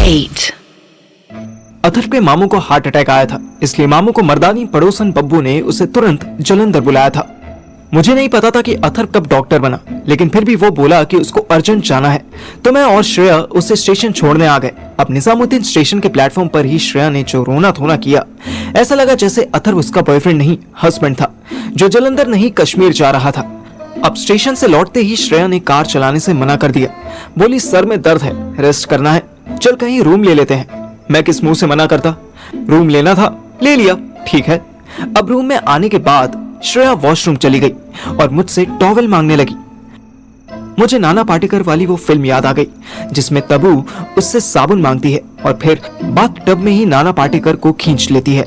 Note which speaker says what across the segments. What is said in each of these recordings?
Speaker 1: 8.
Speaker 2: अथर्व के मामू को हार्ट अटैक आया था, इसलिए मामू को मर्दानी पड़ोसन बब्बू ने उसे तुरंत जलंधर बुलाया था। मुझे नहीं पता था कि अथर्व कब डॉक्टर बना, लेकिन फिर भी वो बोला कि उसको अर्जेंट जाना है, तो मैं और श्रेया उसे स्टेशन छोड़ने आ गए। अब निजामुद्दीन स्टेशन के प्लेटफॉर्म पर ही श्रेया ने जो रोना धोना किया, ऐसा लगा जैसे अथर्व उसका बॉयफ्रेंड नहीं हस्बैंड था, जो जलंधर नहीं कश्मीर जा रहा था। अब स्टेशन से लौटते ही श्रेया ने कार चलाने से मना कर दिया। बोली सर में दर्द है, रेस्ट करना है, चल कहीं रूम ले लेते हैं। मैं किस मुंह से मना करता, रूम लेना था ले लिया, ठीक है। अब रूम में आने के बाद श्रेया वॉशरूम चली गई और मुझसे टॉवल मांगने लगी। मुझे नाना पाटेकर वाली वो फिल्म याद आ गई जिसमें तबू उससे साबुन मांगती है और फिर बाथटब में ही नाना पाटेकर को खींच लेती है।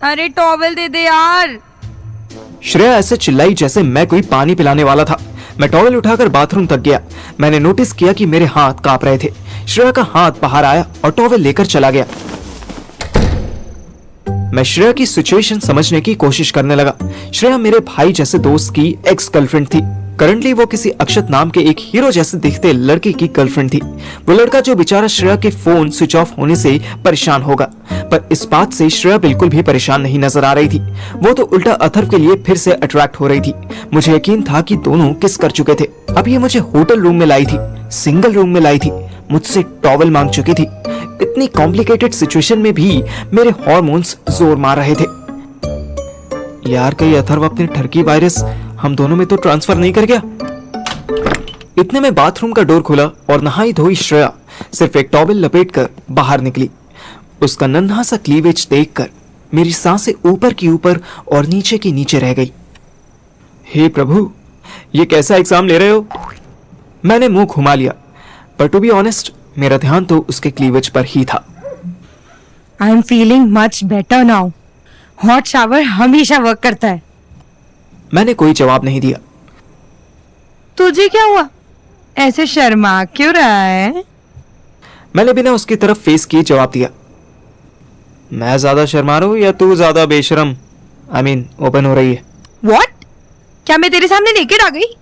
Speaker 3: अरे टॉवल दे दे यार।
Speaker 2: श्रेया ऐसे चिल्लाई जैसे मैं कोई पानी पिलाने वाला था। मैं टॉवल उठाकर बाथरूम तक गया। मैंने नोटिस किया कि मेरे हाथ कांप रहे थे। श्रेया का हाथ बाहर आया और टॉवल लेकर चला गया। मैं श्रेया की सिचुएशन समझने की कोशिश करने लगा। श्रेया मेरे भाई जैसे दोस्त की एक्स गर्लफ्रेंड थी। करंटली वो किसी अक्षत नाम के एक हीरो जैसे दिखते लड़के की गर्लफ्रेंड थी। वो लड़का जो बेचारा श्रेया के फोन स्विच ऑफ होने से परेशान होगा, पर इस बात से श्रेया बिल्कुल भी परेशान नहीं नजर आ रही थी। वो तो उल्टा अथर्व के लिए फिर से अट्रैक्ट हो रही थी। मुझे यकीन था कि दोनों किस कर चुके थे। अब ये मुझे होटल रूम में लाई थी, सिंगल रूम में लाई थी, मुझसे टॉवल मांग चुकी थी। इतनी कॉम्प्लिकेटेड सिचुएशन में भी मेरे हार्मोन्स जोर मार रहे थे। यार कहीं अथर्व अपने ठरकी वायरस हम दोनों में तो ट्रांसफर नहीं कर गया। इतने में बाथरूम का डोर खुला और नहाई धोई श्रेया सिर्फ एक टॉवल लपेटकर बाहर निकली। उसका नन्हा सा क्लीवेज देखकर मेरी सांसें ऊपर की ऊपर और नीचे की नीचे रह गई। हे प्रभु, ये कैसा एग्जाम ले रहे हो? मैंने मुंह घुमा लिया, पर टू बी ऑनेस्ट मेरा ध्यान तो उसके क्लीवेज पर ही था।
Speaker 3: I am feeling much better now. Hot shower हमेशा वर्क करता है।
Speaker 2: मैंने कोई जवाब नहीं दिया।
Speaker 3: तुझे क्या हुआ? ऐसे शर्मा क्यों रहा है?
Speaker 2: मैंने बिना उसकी तरफ फेस किए जवाब दिया। मैं ज्यादा शर्मा रहा हूं या तू ज्यादा बेशरम? आई मीन ओपन हो रही है।
Speaker 3: What? क्या मैं तेरे सामने नेकेड आ गई?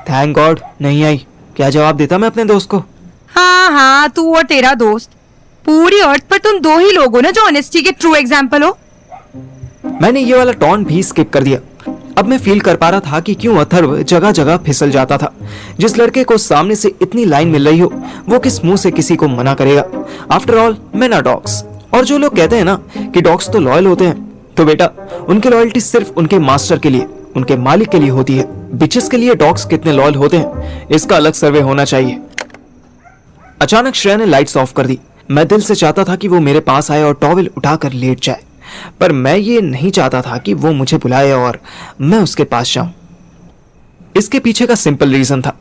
Speaker 2: थैंक गॉड नहीं आई। क्या जवाब देता मैं अपने दोस्त को?
Speaker 3: हाँ, तू और तेरा दोस्त। पूरी अर्थ पर तुम दो ही लोग हो ना जो ऑनेस्टी के ट्रू एग्जाम्पल हो।
Speaker 2: मैंने ये वाला टॉन भी स्किप कर दिया। अब मैं फील कर पा रहा था कि क्यों अथर्व जगह जगह फिसल जाता था। जिस लड़के को सामने से इतनी लाइन मिल रही हो, वो किस मुंह से किसी को मना करेगा? After all men are dogs। और जो लोग कहते हैं ना कि डॉग्स तो लॉयल होते हैं, तो बेटा उनकी लॉयल्टी सिर्फ उनके मास्टर के लिए, उनके मालिक के लिए होती है। बिचेस के लिए डॉग्स कितने लॉयल होते हैं, इसका अलग सर्वे होना चाहिए। अचानक श्रेया ने लाइट्स ऑफ कर दी। मैं दिल से चाहता था कि वो मेरे पास आए और टॉवल उठाकर लेट जाए, पर मैं ये नहीं चाहता था कि वो मुझे बुलाए और मैं उसके पास जाऊं। इसके पीछे का सिंपल रीजन था,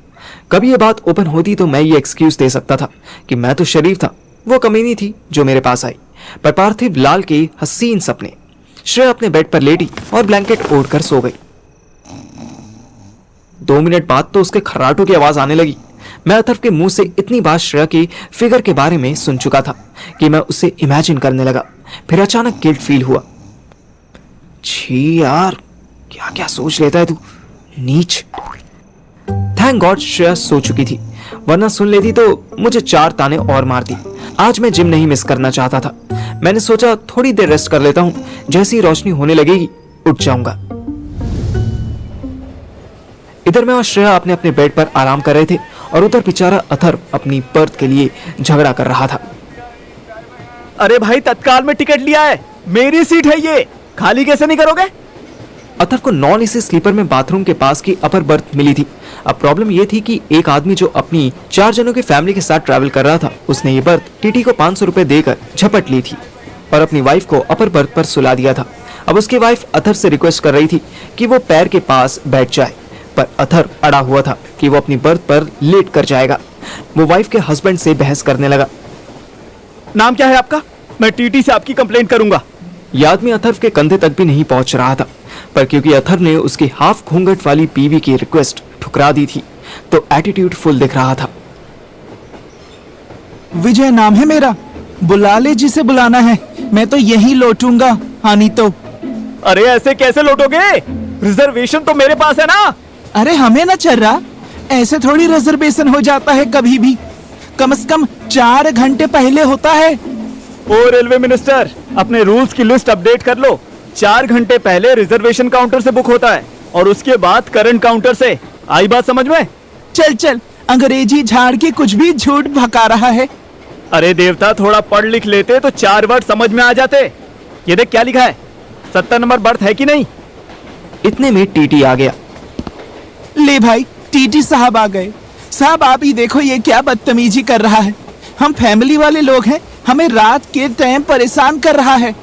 Speaker 2: कभी ये बात ओपन होती तो मैं ये एक्सक्यूज दे सकता था कि मैं तो शरीफ था, वो कमीनी थी जो मेरे पास आई। पर पार्थिव लाल के हसीन सपने। श्रेया अपने बेड पर लेटी और ब्लैंकेट ओढ़कर सो गई। 2 मिनट बाद तो उसके खर्राटों की आवाज आने लगी। मैं अथर्व के मुंह से इतनी बार श्रेया के फिगर के बारे में सुन चुका था कि मैं उसे इमेजिन करने लगा। फिर अचानक गिल्ट फील हुआ। छी यार, क्या क्या सोच लेता है तू, नीच। थैंक गॉड श्रेया सो चुकी थी, वरना सुन लेती तो मुझे 4 ताने और मारती। आज मैं जिम नहीं मिस करना चाहता था। मैंने सोचा थोड़ी देर रेस्ट कर लेता हूं, जैसी रोशनी होने लगेगी उठ जाऊंगा। इधर मैं और श्रेया अपने अपने बेड पर आराम कर रहे थे और उधर बेचारा अथर्व अपनी बर्थ के लिए झगड़ा कर रहा था।
Speaker 4: अरे भाई तत्काल में टिकट लिया है, मेरी सीट है ये, खाली कैसे नहीं करोगे?
Speaker 2: अथर्व को नॉन एसी स्लीपर में बाथरूम के पास की अपर बर्थ मिली थी। अब प्रॉब्लम ये थी कि एक आदमी जो अपनी 4 जनों की फैमिली के साथ ट्रैवल कर रहा था, उसने ये बर्थ टीटी को 500 रुपए देकर झपट ली थी और अपनी वाइफ को अपर बर्थ पर सुला दिया था। अब उसकी वाइफ अथर्व से रिक्वेस्ट कर रही थी कि वो पैर के पास बैठ जाए, पर अथर्व अड़ा हुआ था कि वो अपनी बर्थ पर लेट कर जाएगा। वो वाइफ के हस्बैंड से बहस करने लगा।
Speaker 4: नाम क्या है आपका? मैं टीटी से आपकी कंप्लेंट करूंगा।
Speaker 2: यह आदमी अथर्व के कंधे तक भी नहीं पहुंच रहा था, पर क्योंकि अथर्व ने उसकी हाफ घूंघट वाली बीवी की रिक्वेस्ट ठुकरा दी थी, तो एटीट्यूड फुल दिख रहा था।
Speaker 5: विजय नाम है मेरा, बुला ले जिसे बुलाना है, मैं तो यही लौटूंगा। हानि तो।
Speaker 4: अरे ऐसे कैसे लौटोगे? रिजर्वेशन तो मेरे पास है ना।
Speaker 5: अरे हमें ना चल रहा, ऐसे थोड़ी रिजर्वेशन हो जाता है कभी भी। कम से कम 4 घंटे पहले होता है।
Speaker 4: ओ रेलवे मिनिस्टर, अपने रूल्स की लिस्ट अपडेट कर लो। 4 घंटे पहले रिजर्वेशन काउंटर से बुक होता है और उसके बाद करंट काउंटर से। आई बात समझ में?
Speaker 5: चल चल, अंग्रेजी झाड़ के कुछ भी झूठ भका रहा है।
Speaker 4: अरे देवता, थोड़ा पढ़ लिख लेते तो 4 वर्ड समझ में आ जाते। ये देख क्या लिखा है, 70 नंबर बर्थ है कि नहीं?
Speaker 2: इतने में टीटी आ गया।
Speaker 5: ले भाई, टीटी साहब आ गए। साहब आप ही देखो ये क्या बदतमीजी कर रहा है। हम फैमिली वाले लोग हैं, हमें रात के टाइम परेशान कर रहा है।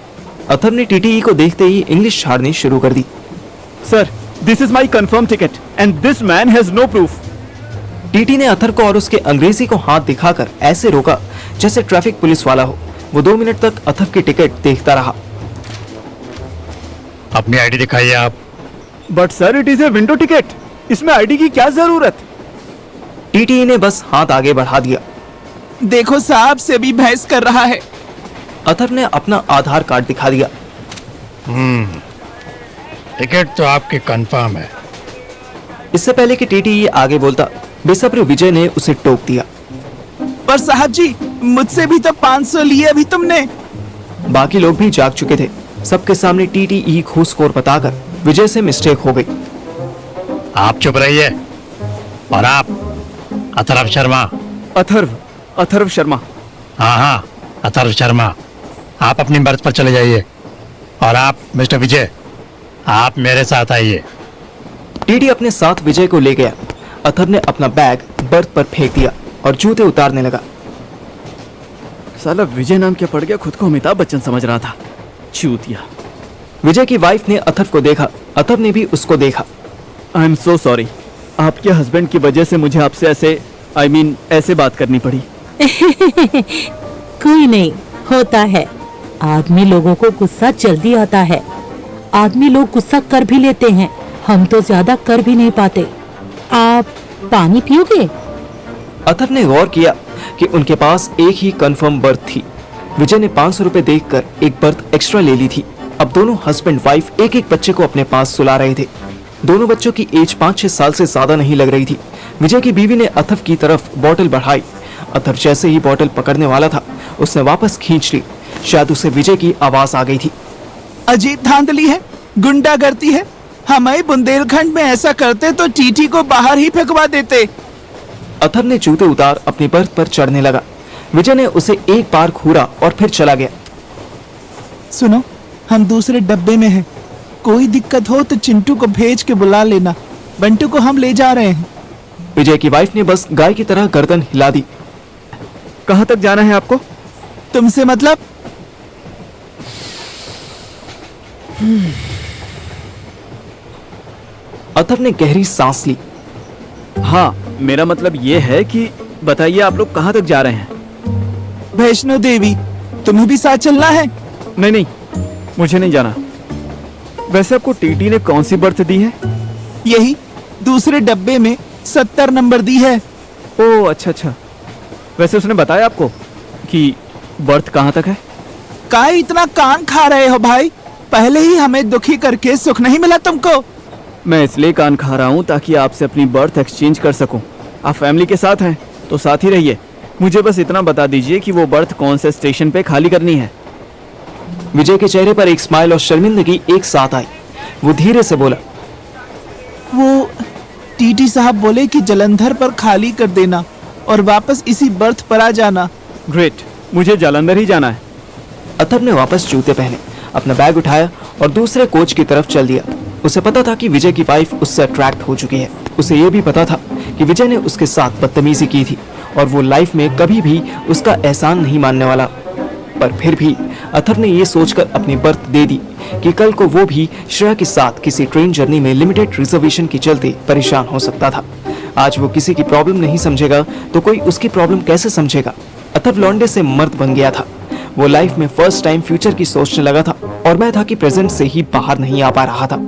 Speaker 2: अथर ने टीटी को देखते ही इंग्लिश झाड़नी शुरू कर दी।
Speaker 4: Sir, this is my confirm ticket and this man has no proof.
Speaker 2: TT ने अथर को और उसके अंग्रेजी को हाथ दिखाकर ऐसे रोका जैसे ट्रैफिक पुलिस वाला हो। वो 2 मिनट तक अथर की टिकट देखता रहा।
Speaker 1: अपनी आईडी दिखाइए आप।
Speaker 4: But sir, it is a window ticket, इसमें आईडी की क्या जरूरत?
Speaker 2: टीटी ने बस हाथ आगे बढ़ा दिया।
Speaker 5: देखो साहब से भी बहस कर रहा है।
Speaker 2: अथर ने अपना आधार कार्ड दिखा दिया।
Speaker 1: टिकट तो आपकी कंफर्म है।
Speaker 2: इससे पहले कि टीटी आगे बोलता, बेसब्र विजय ने उसे टोक दिया।
Speaker 5: पर साहब जी, मुझसे भी तो 500 लिए अभी तुमने।
Speaker 2: बाकी लोग भी जाग चुके थे। सबके सामने टीटी घूस स्कोर बताकर विजय से मिस्टेक हो गई।
Speaker 1: आप चुप रहिए। और आप अथर्व शर्मा।
Speaker 4: अथर्व शर्मा।
Speaker 1: हाँ, अथर्व शर्मा, आप अपनी बर्थ पर चले जाइए। और आप मिस्टर विजय, आप मेरे साथ आइए।
Speaker 2: टीटी अपने साथ विजय को ले गया। अथर ने अपना बैग बर्थ पर फेंक दिया और जूते उतारने लगा।
Speaker 4: साला विजय नाम क्या पड़ गया, खुद को अमिताभ बच्चन समझ रहा था। चूतिया।
Speaker 2: विजय की वाइफ ने अथर को देखा। अथर ने भी उसको देखा।
Speaker 4: आई एम सो सॉरी, आपके हस्बैंड की वजह से मुझे आपसे ऐसे बात करनी पड़ी।
Speaker 6: कोई नहीं, होता है। आदमी लोगों को गुस्सा जल्दी आता है। आदमी लोग गुस्सा कर भी लेते हैं, हम तो ज्यादा कर भी नहीं पाते। आप पानी पियोगे?
Speaker 2: अथर ने गौर किया कि उनके पास एक ही कंफर्म बर्थ थी। विजय ने 500 रुपए देखकर एक बर्थ एक्स्ट्रा ले ली थी। अब दोनों हस्बैंड वाइफ एक एक बच्चे को अपने पास सुला रहे थे। दोनों बच्चों की एज 5-6 साल से ज्यादा नहीं लग रही थी। विजय की बीवी ने अथर की तरफ बोतल बढ़ाई। अथर जैसे ही बोतल पकड़ने वाला था, उसने वापस खींच ली। शायद उसे विजय की आवाज आ गई थी।
Speaker 5: अजीब धांधली है, गुंडागर्दी है। हमें बुंदेलखंड में ऐसा करते तो टीटी को बाहर ही फेंकवा देते।
Speaker 2: अथर ने जूते उतार अपनी बर्थ पर चढ़ने लगा। विजय ने उसे एक बार घूरा और फिर चला गया।
Speaker 5: सुनो, हम दूसरे डब्बे में हैं। कोई दिक्कत हो तो चिंटू को भेज के बुला लेना। बंटू को हम ले जा रहे हैं।
Speaker 2: विजय की वाइफ ने बस गाय की तरह गर्दन हिला दी।
Speaker 4: कहाँ तक जाना है आपको?
Speaker 5: तुमसे मतलब?
Speaker 2: अथर ने गहरी सांस ली।
Speaker 4: हाँ, मेरा मतलब ये है कि बताइए आप लोग कहाँ तक जा रहे हैं?
Speaker 5: वैष्णो देवी। तुम्हें भी साथ चलना है?
Speaker 4: नहीं, मुझे नहीं जाना। वैसे आपको टीटी ने कौन सी बर्थ दी है?
Speaker 5: यही दूसरे डब्बे में 70 नंबर दी है।
Speaker 4: ओह अच्छा। वैसे उसने बताया आपको कि बर्थ कहाँ तक है?
Speaker 5: काहे इतना कान खा रहे हो भाई? पहले ही हमें दुखी करके सुख नहीं मिला तुमको।
Speaker 4: मैं इसलिए कान खा रहा हूँ ताकि आपसे अपनी बर्थ एक्सचेंज कर सकूं। आप फैमिली के साथ हैं तो साथ ही रहिए। मुझे बस इतना बता दीजिए कि वो बर्थ कौन से स्टेशन पे खाली करनी है।
Speaker 2: विजय के चेहरे पर एक स्माइल और शर्मिंदगी एक साथ आई। वो धीरे से बोला,
Speaker 5: वो टीटी साहब बोले कि जलंधर पर खाली कर देना और वापस इसी बर्थ पर आ जाना।
Speaker 4: ग्रेट, मुझे जालंधर ही जाना है।
Speaker 2: अथर ने वापस जूते पहने, अपना बैग उठाया और दूसरे कोच की तरफ चल दिया। उसे पता था कि विजय की वाइफ उससे अट्रैक्ट हो चुकी है। उसे यह भी पता था कि विजय ने उसके साथ बदतमीजी की थी और वो लाइफ में कभी भी उसका एहसान नहीं मानने वाला। पर फिर भी अथर ने यह सोचकर अपनी बर्थ दे दी कि कल को वो भी श्रेया के साथ किसी ट्रेन जर्नी में लिमिटेड रिजर्वेशन के चलते परेशान हो सकता था। आज वो किसी की प्रॉब्लम नहीं समझेगा तो कोई उसकी प्रॉब्लम कैसे समझेगा। अथर लौंडे से मर्द बन गया था। वो लाइफ में फर्स्ट टाइम फ्यूचर की सोचने लगा था और मैं था कि प्रेजेंट से ही बाहर नहीं आ पा रहा था।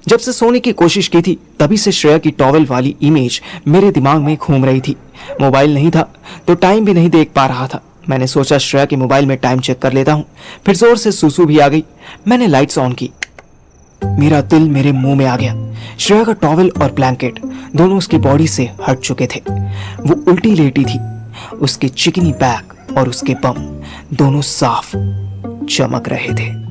Speaker 2: जब से सोने की कोशिश की थी तभी से श्रेया की टॉवेल वाली इमेज मेरे दिमाग में घूम रही थी। मोबाइल नहीं था तो टाइम भी नहीं देख पा रहा था। मैंने सोचा श्रेया के मोबाइल में टाइम चेक कर लेता हूं। फिर जोर से सुसु भी आ गई। मैंने लाइट्स ऑन की। मेरा दिल मेरे मुंह में आ गया। श्रेया का टॉवेल और ब्लैंकेट दोनों उसकी बॉडी से हट चुके थे। वो उल्टी लेटी थी। उसके चिकनी बैक और उसके बम दोनों साफ चमक रहे थे।